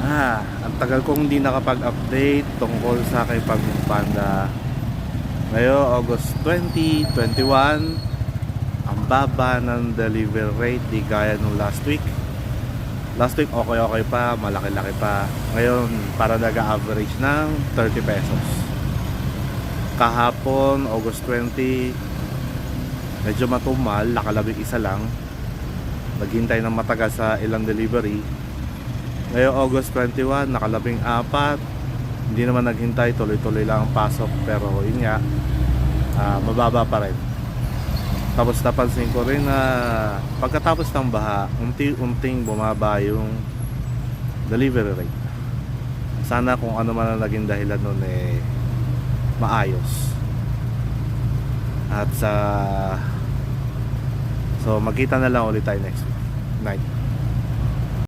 Ang tagal kong hindi nakapag-update tungkol sa kay Pagong Panda. Ngayon, August 2021, ang baba ng delivery rate, di gaya nung last week. Last week okay pa, malaki-laki pa. Ngayon, para nag-average ng 30 pesos. Kahapon, August 20, medyo matumal, nakalabing isa lang. Naghintay ng matagal sa ilang delivery. Ngayon, August 21, nakalabing apat. Hindi naman naghintay, tuloy-tuloy lang ang pasok. Pero yun nga, mababa pa rin. Tapos napansin ko rin na pagkatapos ng baha, unti-unting bumaba yung delivery rate. Sana kung ano man ang naging dahilan nun maayos. At so magkita na lang ulit tayo next week night.